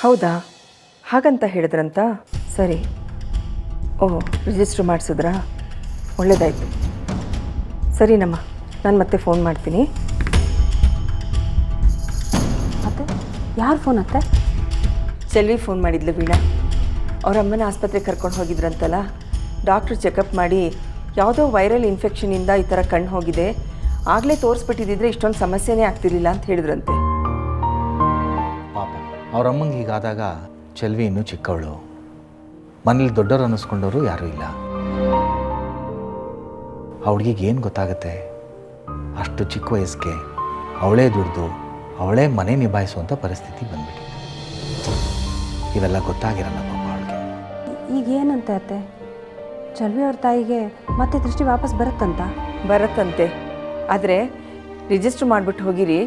ಹೌದಾ? ಹಾಗಂತ ಹೇಳಿದ್ರಂತ? ಸರಿ. ಓಹ್, ರಿಜಿಸ್ಟ್ರ್ ಮಾಡಿಸಿದ್ರಾ? ಒಳ್ಳೆಯದಾಯಿತು. ಸರಿನಮ್ಮ, ನಾನು ಮತ್ತೆ ಫೋನ್ ಮಾಡ್ತೀನಿ. ಅತ್ತೆ, ಯಾರು ಫೋನ್ ಅತ್ತೆ? ಚೆಲ್ವಿ ಫೋನ್ ಮಾಡಿದ್ಲು ವೀಣಾ. ಅವ್ರ ಅಮ್ಮನ ಆಸ್ಪತ್ರೆಗೆ ಕರ್ಕೊಂಡು ಹೋಗಿದ್ರಂತಲ್ಲ, ಡಾಕ್ಟ್ರು ಚೆಕಪ್ ಮಾಡಿ ಯಾವುದೋ ವೈರಲ್ ಇನ್ಫೆಕ್ಷನಿಂದ ಈ ಥರ ಕಣ್ಣು ಹೋಗಿದೆ, ಆಗಲೇ ತೋರಿಸ್ಬಿಟ್ಟಿದ್ದಿದ್ರೆ ಇಷ್ಟೊಂದು ಸಮಸ್ಯೆನೇ ಆಗ್ತಿರಲಿಲ್ಲ ಅಂತ ಹೇಳಿದ್ರಂತೆ. ಪಾಪ ಅವರಮ್ಮಂಗೆ ಹೀಗಾದಾಗ ಚೆಲ್ವಿ ಇನ್ನೂ ಚಿಕ್ಕವಳು, ಮನೇಲಿ ದೊಡ್ಡವರು ಅನ್ನಿಸ್ಕೊಂಡವರು ಯಾರೂ ಇಲ್ಲ. ಆ ಹುಡುಗಿಗೆ ಏನು ಗೊತ್ತಾಗುತ್ತೆ? ಅಷ್ಟು ಚಿಕ್ಕ ವಯಸ್ಸಿಗೆ ಅವಳೇ ದುಡ್ದು ಅವಳೇ ಮನೆ ನಿಭಾಯಿಸುವಂಥ ಪರಿಸ್ಥಿತಿ ಬಂದ್ಬಿಟ್ಟಿದೆ. ಇವೆಲ್ಲ ಗೊತ್ತಾಗಿರಲ್ಲ ಪಾಪ ಅವಳಿಗೆ. ಈಗ ಏನಂತೆ ಅತ್ತೆ? ಚೆಲ್ವಿ ಅವ್ರ ತಾಯಿಗೆ ಮತ್ತೆ ದೃಷ್ಟಿ ವಾಪಸ್ ಬರುತ್ತಂತೆ. ಆದರೆ ರಿಜಿಸ್ಟ್ರ್ ಮಾಡಿಬಿಟ್ಟು ಹೋಗಿರಿ,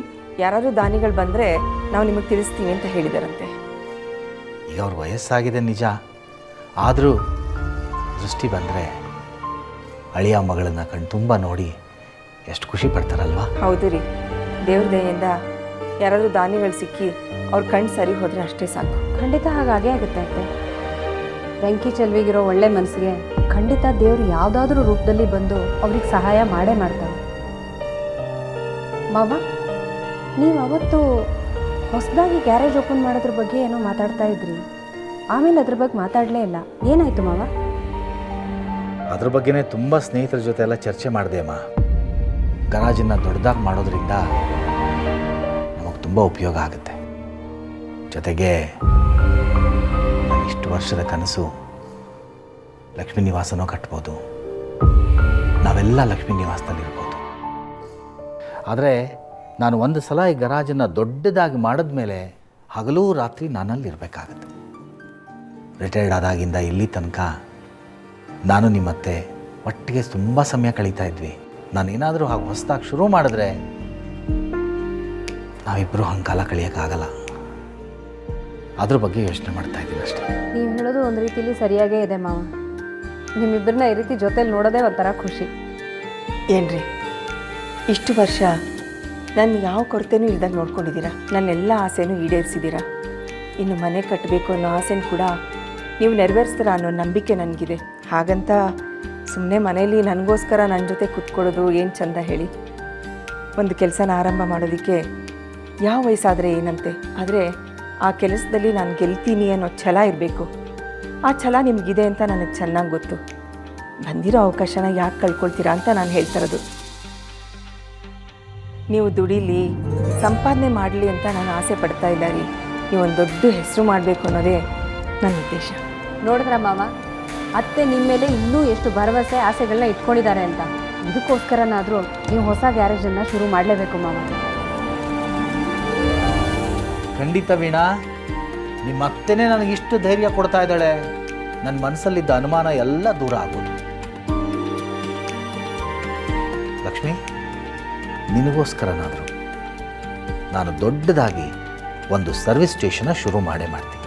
ಯಾರಾದರೂ ದಾನಿಗಳು ಬಂದರೆ ನಾವು ನಿಮಗೆ ತಿಳಿಸ್ತೀವಿ ಅಂತ ಹೇಳಿದಾರಂತೆ. ಈಗ ಅವ್ರ ವಯಸ್ಸಾಗಿದೆ ನಿಜ, ಆದರೂ ದೃಷ್ಟಿ ಬಂದರೆ ಅಳಿಯ ಮಗಳನ್ನು ಕಣ್ಣು ತುಂಬ ನೋಡಿ ಎಷ್ಟು ಖುಷಿ ಪಡ್ತಾರಲ್ವ? ಹೌದು ರೀ, ದೇವ್ರ ದಯೆಯಿಂದ ಯಾರಾದರೂ ದಾನಿಗಳು ಸಿಕ್ಕಿ ಅವ್ರ ಕಣ್ಣು ಸರಿ ಹೋದರೆ ಅಷ್ಟೇ ಸಾಕು. ಖಂಡಿತ ಹಾಗಾಗೇ ಆಗುತ್ತೆ ಅತ್ತೆ. ಬೆಂಕಿ ಚೆಲ್ವಿಗಿರೋ ಒಳ್ಳೆ ಮನಸ್ಸಿಗೆ ಖಂಡಿತ ದೇವರು ಯಾವುದಾದ್ರೂ ರೂಪದಲ್ಲಿ ಬಂದು ಅವ್ರಿಗೆ ಸಹಾಯ ಮಾಡೇ ಮಾಡ್ತಾರೆ. ಮಾವ, ನೀವು ಅವತ್ತು ಹೊಸದಾಗಿ ಗ್ಯಾರೇಜ್ ಓಪನ್ ಮಾಡೋದ್ರ ಬಗ್ಗೆ ಏನೋ ಮಾತಾಡ್ತಾ ಇದ್ರಿ, ಆಮೇಲೆ ಅದ್ರ ಬಗ್ಗೆ ಮಾತಾಡಲೇ ಇಲ್ಲ. ಏನಾಯಿತು ಮಾವ? ಅದ್ರ ಬಗ್ಗೆನೇ ತುಂಬ ಸ್ನೇಹಿತರ ಜೊತೆ ಎಲ್ಲ ಚರ್ಚೆ ಮಾಡಿದೆ ಅಮ್ಮ. ಗರಾಜನ್ನು ದೊಡ್ಡದಾಗಿ ಮಾಡೋದ್ರಿಂದ ನಮಗೆ ತುಂಬ ಉಪಯೋಗ ಆಗುತ್ತೆ. ಜೊತೆಗೆ ನಾನು ಇಷ್ಟು ವರ್ಷದ ಕನಸು ಲಕ್ಷ್ಮೀ ನಿವಾಸನೂ ಕಟ್ಬೋದು, ನಾವೆಲ್ಲ ಲಕ್ಷ್ಮೀ ನಿವಾಸದಲ್ಲಿರ್ಬೋದು. ಆದರೆ ನಾನು ಒಂದು ಸಲ ಈ ಗರಾಜನ್ನು ದೊಡ್ಡದಾಗಿ ಮಾಡಿದ್ಮೇಲೆ ಹಗಲೂ ರಾತ್ರಿ ನಾನಲ್ಲಿರಬೇಕಾಗತ್ತೆ. ರಿಟೈರ್ಡ್ ಆದಾಗಿಂದ ಇಲ್ಲಿ ತನಕ ನಾನು ನಿಮ್ಮತ್ತೆ ಒಟ್ಟಿಗೆ ತುಂಬ ಸಮಯ ಕಳೀತಾ ಇದ್ವಿ. ನಾನೇನಾದರೂ ಹಾಗೆ ಹೊಸದಾಗಿ ಶುರು ಮಾಡಿದ್ರೆ ನಾವಿಬ್ಬರು ಹಂಗಾಲ ಕಳಿಯೋಕ್ಕಾಗಲ್ಲ. ಅದ್ರ ಬಗ್ಗೆ ಯೋಚನೆ ಮಾಡ್ತಾ ಇದ್ದೀನಿ ಅಷ್ಟೇ. ನೀವು ಹೇಳೋದು ಒಂದು ರೀತಿಲಿ ಸರಿಯಾಗೇ ಇದೆ ಮಾವ. ನಿಮ್ಮಿಬ್ಬರನ್ನ ಈ ರೀತಿ ಜೊತೇಲಿ ನೋಡೋದೇ ಒಂಥರ ಖುಷಿ. ಏನ್ರಿ, ಇಷ್ಟು ವರ್ಷ ನಾನು ಯಾವ ಕೊರತೆನೂ ಇಲ್ದಾಗ ನೋಡ್ಕೊಂಡಿದ್ದೀರಾ, ನನ್ನೆಲ್ಲ ಆಸೆನೂ ಈಡೇರಿಸಿದ್ದೀರಾ. ಇನ್ನು ಮನೆ ಕಟ್ಟಬೇಕು ಅನ್ನೋ ಆಸೆನೂ ಕೂಡ ನೀವು ನೆರವೇರಿಸ್ತೀರಾ ಅನ್ನೋ ನಂಬಿಕೆ ನನಗಿದೆ. ಹಾಗಂತ ಸುಮ್ಮನೆ ಮನೇಲಿ ನನಗೋಸ್ಕರ ನನ್ನ ಜೊತೆ ಕೂತ್ಕೊಳ್ಳೋದು ಏನು ಚಂದ ಹೇಳಿ? ಒಂದು ಕೆಲಸನ ಆರಂಭ ಮಾಡೋದಕ್ಕೆ ಯಾವ ವಯಸ್ಸಾದರೆ ಏನಂತೆ, ಆದರೆ ಆ ಕೆಲಸದಲ್ಲಿ ನಾನು ಗೆಲ್ತೀನಿ ಅನ್ನೋ ಛಲ ಇರಬೇಕು. ಆ ಛಲ ನಿಮಗಿದೆ ಅಂತ ನನಗೆ ಚೆನ್ನಾಗಿ ಗೊತ್ತು. ಬಂದಿರೋ ಅವಕಾಶನ ಯಾಕೆ ಕಳ್ಕೊಳ್ತೀರಾ ಅಂತ ನಾನು ಹೇಳ್ತಿರೋದು. ನೀವು ದುಡೀಲಿ, ಸಂಪಾದನೆ ಮಾಡಲಿ ಅಂತ ನಾನು ಆಸೆ ಪಡ್ತಾ ಇಲ್ಲ ರೀ. ನೀವೊಂದು ದೊಡ್ಡ ಹೆಸರು ಮಾಡಬೇಕು ಅನ್ನೋದೇ ನನ್ನ ಉದ್ದೇಶ. ನೋಡಿದ್ರ ಮಾವ, ಅತ್ತೆ ನಿಮ್ಮ ಮೇಲೆ ಇನ್ನೂ ಎಷ್ಟು ಭರವಸೆ ಆಸೆಗಳನ್ನ ಇಟ್ಕೊಂಡಿದ್ದಾರೆ ಅಂತ. ಇದಕ್ಕೋಸ್ಕರನಾದರೂ ನೀವು ಹೊಸ ಗ್ಯಾರೇಜನ್ನು ಶುರು ಮಾಡಲೇಬೇಕು ಮಾವ. ಖಂಡಿತ ವೀಣಾ, ನಿಮ್ಮ ಅತ್ತೆನೇ ನನಗಿಷ್ಟು ಧೈರ್ಯ ಕೊಡ್ತಾ ಇದ್ದಾಳೆ. ನನ್ನ ಮನಸ್ಸಲ್ಲಿದ್ದ ಅನುಮಾನ ಎಲ್ಲ ದೂರ ಆಗೋದು. ಲಕ್ಷ್ಮಿ, ನಿನಗೋಸ್ಕರನಾದರೂ ನಾನು ದೊಡ್ಡದಾಗಿ ಒಂದು ಸರ್ವಿಸ್ ಸ್ಟೇಷನ್ನ ಶುರು ಮಾಡೇ ಮಾಡ್ತೀನಿ.